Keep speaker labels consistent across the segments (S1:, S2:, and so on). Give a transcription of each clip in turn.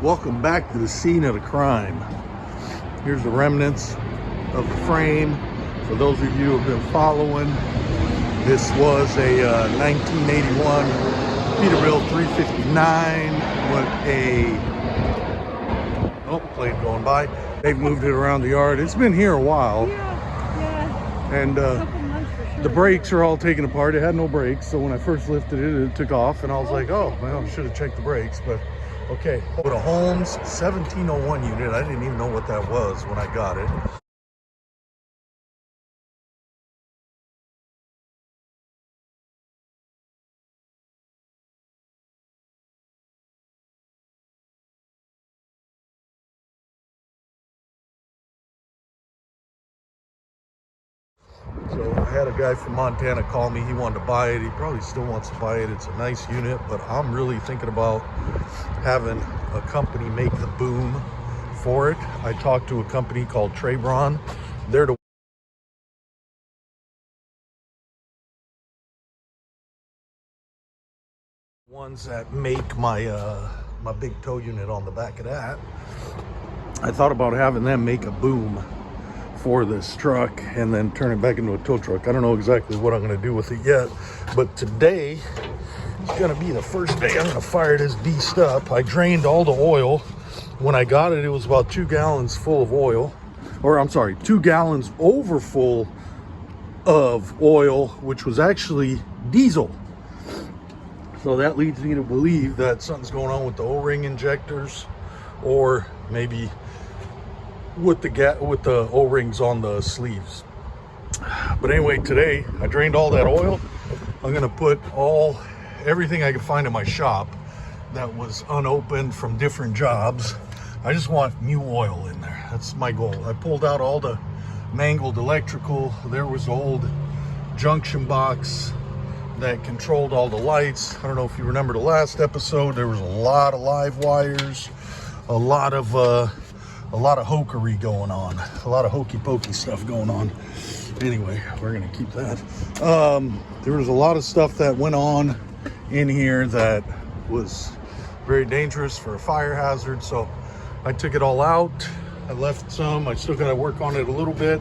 S1: Welcome back to the scene of the crime. Here's the remnants of the frame. For those of you who have been following, this was a 1981 Peterbilt 359 with a plane going by. They've moved it around the yard. It's been here a while.
S2: Yeah.
S1: And
S2: A couple months for sure.
S1: the brakes are all taken apart. It had no brakes, so when I first lifted it, it took off, and I was like, oh, well, I should have checked the brakes, but okay. With a Holmes 1701 unit, I didn't even know what that was when I got it. So I had a guy from Montana call me. He wanted to buy it. He probably still wants to buy it. It's a nice unit, but I'm really thinking about having a company make the boom for it. I talked to a company called Troubleshooting. They're the ones that make my my big tow unit on the back of that. I thought about having them make a boom for this truck and then turn it back into a tow truck. I don't know exactly what I'm going to do with it yet, but today is going to be the first day I'm going to fire this beast up. I drained all the oil. When I got it, it was about 2 gallons full of oil, or I'm sorry, 2 gallons over full of oil, which was actually diesel. So that leads me to believe that something's going on with the O-ring injectors, or maybe with the O-rings on the sleeves. But anyway, today I drained all that oil. I'm gonna put everything I can find in my shop that was unopened from different jobs. I just want new oil in there. That's my goal. I pulled out all the mangled electrical. There was the old junction box that controlled all the lights. I don't know if you remember the last episode. There was a lot of live wires, a lot of hokery going on, a lot of hokey pokey stuff going on. Anyway, we're gonna keep that. There was a lot of stuff that went on in here that was very dangerous for a fire hazard, so I took it all out. I left some. I still gotta work on it a little bit,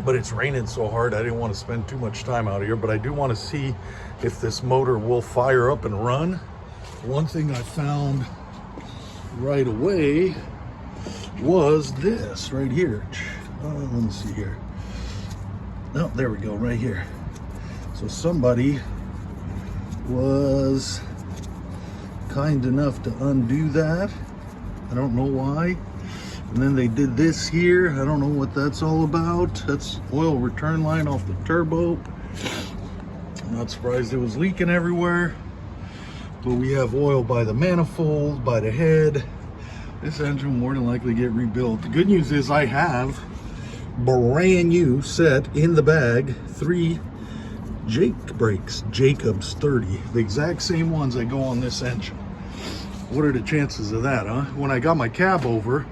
S1: but it's raining so hard I didn't want to spend too much time out here. But I do want to see if this motor will fire up and run. One thing I found right away was this right here. Let me see here. Oh, there we go, right here. So somebody was kind enough to undo that. I don't know why. And then they did this here. I don't know what that's all about. That's oil return line off the turbo. I'm not surprised it was leaking everywhere. But we have oil by the manifold, by the head. This engine will more than likely get rebuilt. The good news is I have brand new set in the bag 3 Jake brakes, Jacobs 30, the exact same ones that go on this engine. What are the chances of that, huh? When I got my cab over,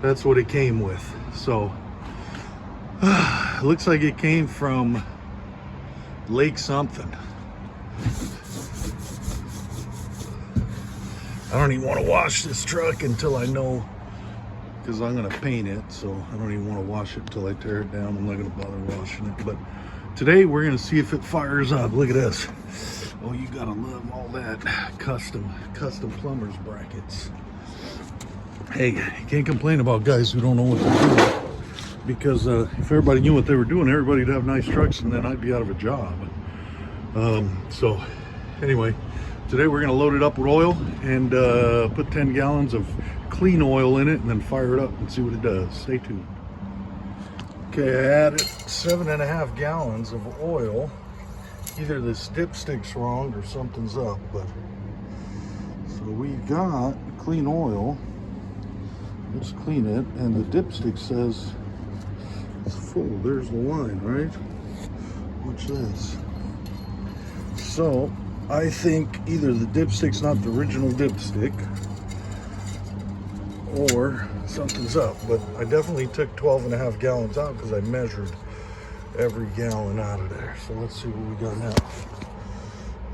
S1: that's what it came with. So it looks like it came from Lake something. I don't even want to wash this truck until I know, because I'm going to paint it, so I don't even want to wash it until I tear it down. I'm not going to bother washing it. But today we're going to see if it fires up. Look at this. Oh, you got to love all that custom plumber's brackets. Hey, you can't complain about guys who don't know what they're doing, because if everybody knew what they were doing, everybody'd have nice trucks, and then I'd be out of a job. So anyway, today we're going to load it up with oil and put 10 gallons of clean oil in it and then fire it up and see what it does. Stay tuned. Okay, I added 7.5 gallons of oil. Either this dipstick's wrong or something's up, but so we got clean oil. Let's clean it, and the dipstick says it's full. There's the line, right? Watch this. So I think either the dipstick's not the original dipstick or something's up, but I definitely took 12.5 gallons out because I measured every gallon out of there. So let's see what we got now.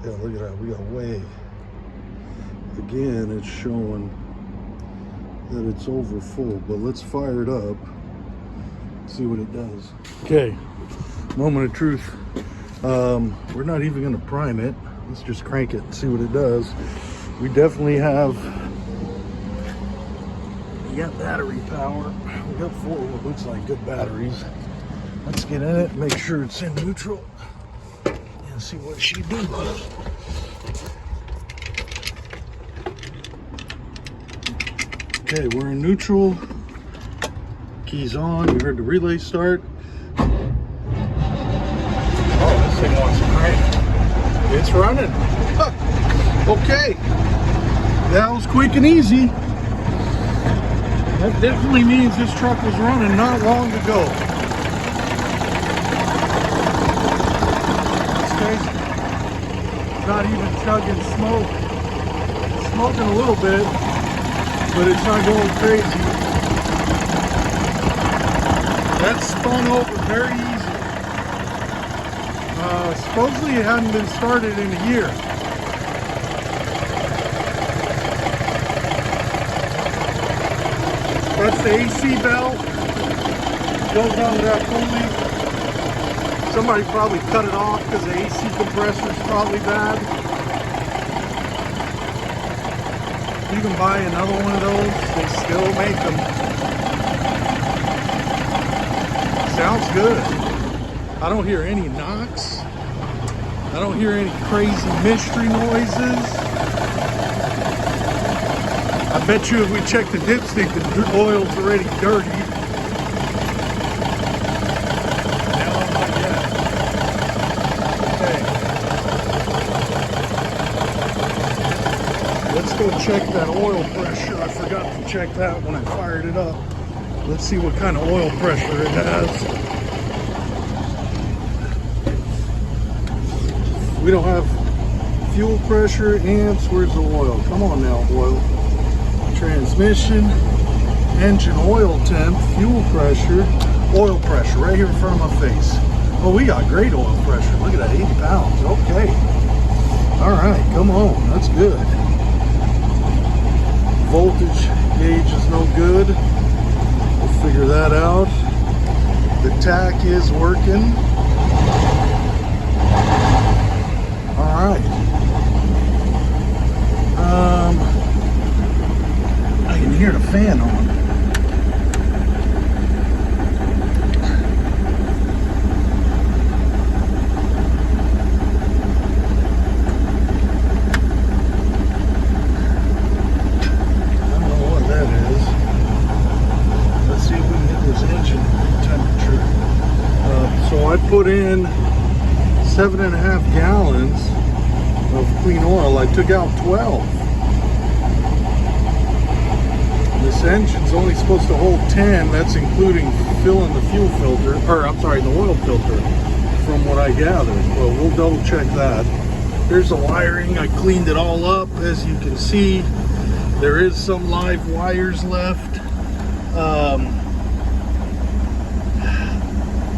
S1: Yeah, look at that. We got way. Again, it's showing that it's over full, but let's fire it up, see what it does. Okay, moment of truth. We're not even gonna prime it. Let's just crank it and see what it does. We definitely have, we got battery power. We got 4 what looks like good batteries. Let's get in it, make sure it's in neutral, and see what she does. Okay, we're in neutral. Keys on. You heard the relay start. Oh, this thing wants to crank. It's running. Okay. That was quick and easy. That definitely means this truck was running not long ago. That's crazy. Not even chugging smoke. It's smoking a little bit, but it's not going crazy. That spun over very easy. Supposedly it hadn't been started in a year. That's the AC belt. Goes onto that pulley. Somebody probably cut it off because the AC compressor is probably bad. You can buy another one of those. They still make them. Sounds good. I don't hear any knocks. I don't hear any crazy mystery noises. I bet you if we check the dipstick, the oil's already dirty. No, not yet. Okay. Let's go check that oil pressure. I forgot to check that when I fired it up. Let's see what kind of oil pressure it has. We don't have fuel pressure, amps. Where's the oil? Come on now, oil. Transmission, engine oil temp, fuel pressure, oil pressure right here in front of my face. Oh, we got great oil pressure. Look at that, 80 pounds. Okay. All right, come on. That's good. Voltage gauge is no good. We'll figure that out. The tach is working. All right. I can hear the fan on. I don't know what that is. Let's see if we can get this engine temperature. So I put in 7.5 gallons of clean oil. I took out 12. This engine's only supposed to hold 10. That's including filling the fuel filter, or I'm sorry, the oil filter, from what I gathered. Well, we'll double check that. Here's the wiring. I cleaned it all up. As you can see, there is some live wires left.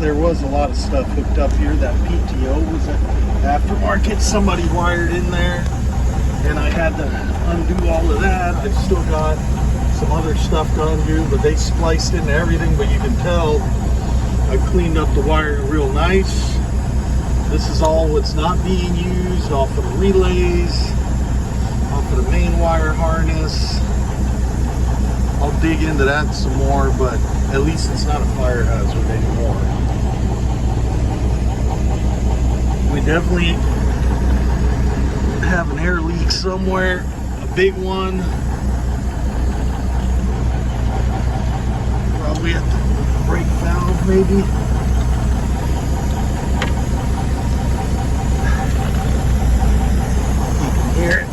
S1: There was a lot of stuff hooked up here. That PTO was an aftermarket. Somebody wired in there, and I had to undo all of that. I've still got some other stuff to undo, but they spliced into everything. But you can tell I cleaned up the wiring real nice. This is all what's not being used off of the relays, off of the main wire harness. I'll dig into that some more, but at least it's not a fire hazard anymore. We definitely have an air leak somewhere, a big one. Probably at the brake valve, maybe. You can hear it.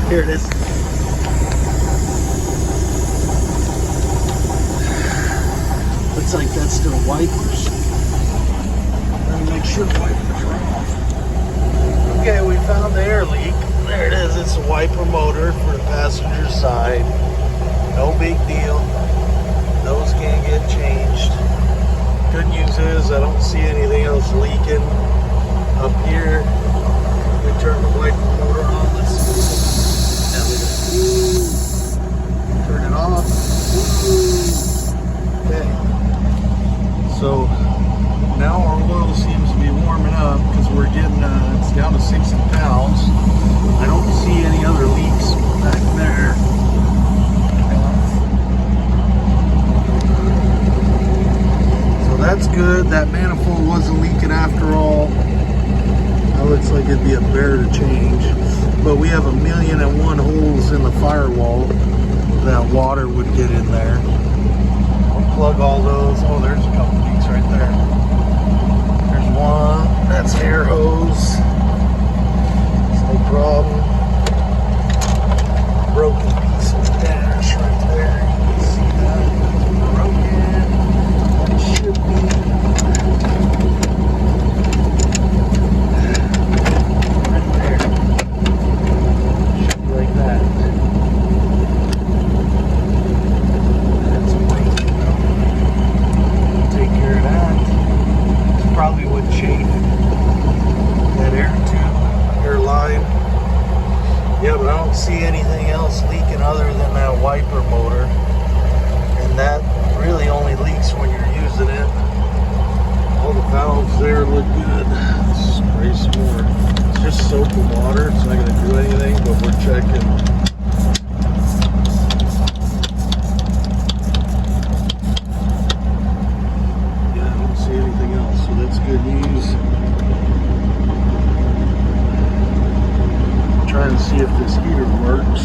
S1: Here it is. Looks like that's still wipers. Let me make sure the wipers are off. Okay, we found the air leak. There it is. It's a wiper motor for the passenger side. No big deal. Those can't get changed. Good news is I don't see anything else leaking up here. We turn the wiper motor on. Let's see. good. That manifold wasn't leaking after all. That looks like it'd be a bear to change. But we have 1,000,001 holes in the firewall that water would get in there. I'll plug all those. Oh, there's a couple leaks right there. There's one. That's air hose. It's no problem. Broken piece of dash right there. You can see that. Broken. That should be. Right there. Should be like that. That's amazing though. Take care of that. It's probably what chafed that air tube, air line. Yeah, but I don't see anything else leaking other than that wiper motor. And that really only leaks when you're using it. All the valves there look good. Let's spray some more. It's just soap and water. It's not going to do anything, but we're checking. Yeah, I don't see anything else, so that's good news. Trying to see if this heater works.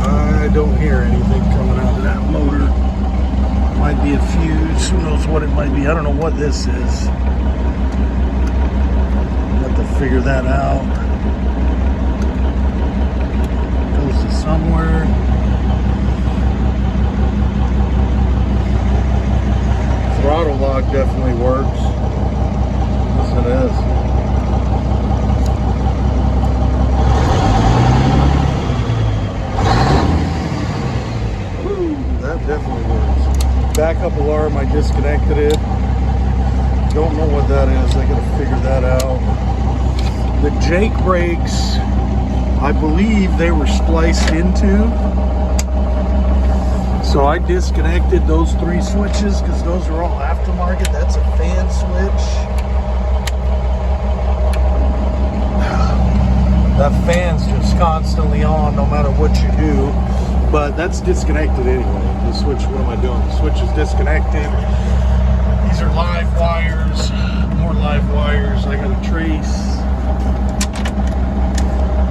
S1: I don't hear anything coming out of that motor. Might be a fuse. Who knows what it might be? I don't know what this is. Have to figure that out. Goes to somewhere. Throttle lock definitely works. Yes, it is. Woo, that definitely works. Backup alarm, I disconnected it. Don't know what that is. I gotta figure that out. The Jake brakes, I believe they were spliced into. So I disconnected those 3 switches because those are all aftermarket. That's a fan switch. That fan's just constantly on no matter what you do. But that's disconnected anyway. The switch, what am I doing? The switch is disconnected. These are live wires. More live wires. I got to trace.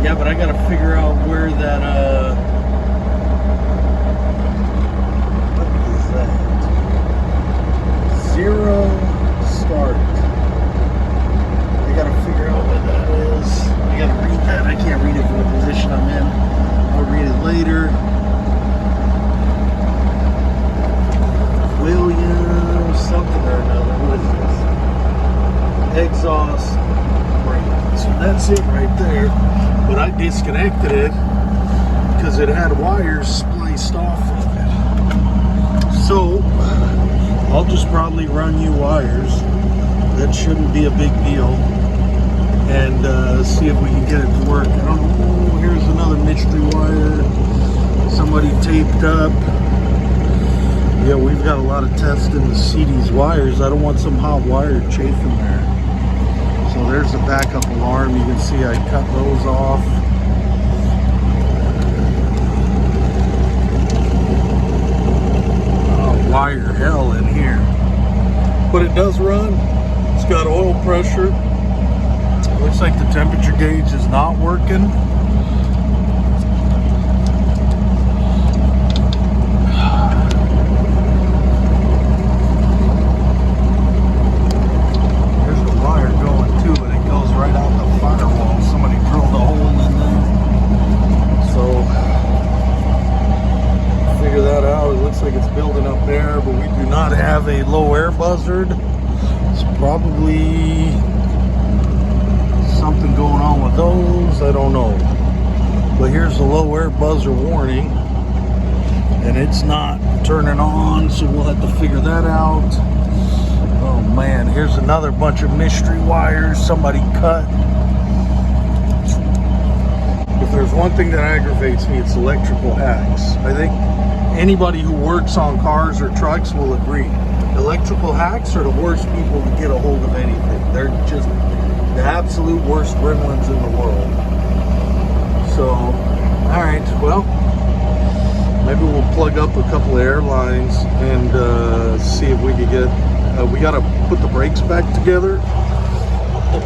S1: Yeah, but I got to figure out where that... Zero start. I gotta figure out what that is. I gotta read that. I can't read it from the position I'm in. I'll read it later. Williams, something or another. What is this? Exhaust brake. So that's it right there. But I disconnected it because it had wires spliced off of it. So I'll just probably run you wires. That shouldn't be a big deal. And see if we can get it to work. I don't know. Here's another mystery wire. Somebody taped up. Yeah, we've got a lot of testing to see these wires. I don't want some hot wire chafing there. So there's the backup alarm. You can see I cut those off. Wire hell in here, but it does run. It's got oil pressure. Looks like the temperature gauge is not working. There's the wire going too, and it goes right out the firewall. Somebody drilled a hole in there. So figure that out. It looks like it's building up there, but we do not have a low air buzzard. It's probably something going on with those. I don't know. But here's the low air buzzer warning, and it's not turning on, so we'll have to figure that out. Oh man, here's another bunch of mystery wires somebody cut. If there's one thing that aggravates me, it's electrical hacks. I think anybody who works on cars or trucks will agree. Electrical hacks are the worst people to get a hold of anything. They're just the absolute worst gremlins in the world. So, all right, well, Maybe we'll plug up a couple of air lines and see if we could get, we gotta put the brakes back together. The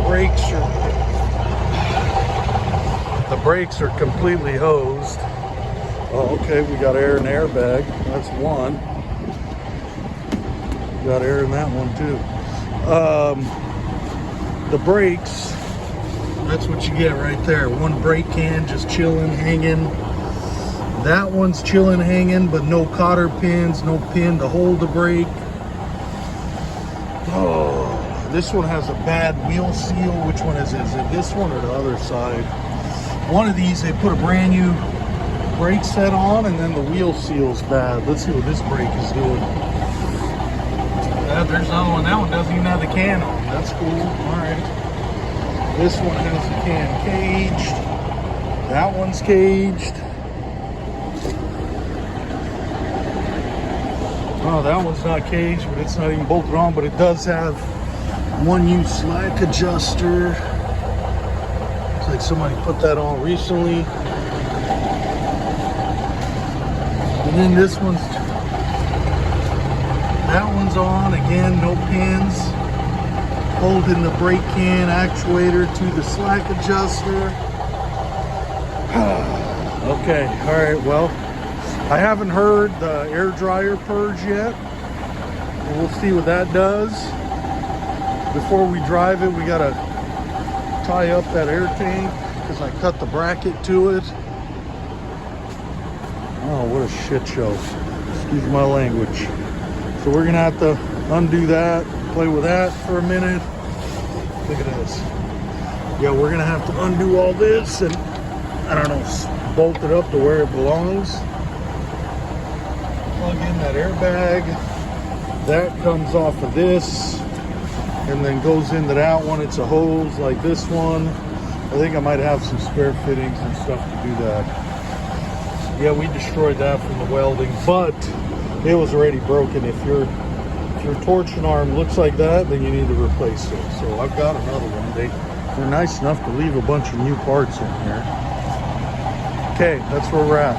S1: brakes are completely hosed. Oh, okay, we got air and airbag. That's one. Got air in that one too. The brakes, that's what you get right there. One brake can just chilling, hanging. That one's chilling, hanging, but no cotter pins, no pin to hold the brake. Oh, this one has a bad wheel seal. Which one is it? Is it this one or the other side? One of these, they put a brand new brake set on and then the wheel seal's bad. Let's see what this brake is doing. There's another one. That one doesn't even have the can on. That's cool. All right. This one has the can caged. That one's caged. Oh, that one's not caged, but it's not even bolted on. But it does have one use slack adjuster. Looks like somebody put that on recently. And then this one's, that one's on again, no pins. Holding the brake can actuator to the slack adjuster. Okay, all right, well, I haven't heard the air dryer purge yet. We'll see what that does. Before we drive it, we gotta tie up that air tank because I cut the bracket to it. Oh, what a shit show. Excuse my language. So we're gonna have to undo that, play with that for a minute. Look at this. Yeah, we're gonna have to undo all this and, I don't know, bolt it up to where it belongs. Plug in that airbag. That comes off of this and then goes into that one. It's a hose like this one. I think I might have some spare fittings and stuff to do that. Yeah, we destroyed that from the welding, but it was already broken. If your torsion arm looks like that, then you need to replace it. So I've got another one. They're nice enough to leave a bunch of new parts in here. Okay, that's where we're at.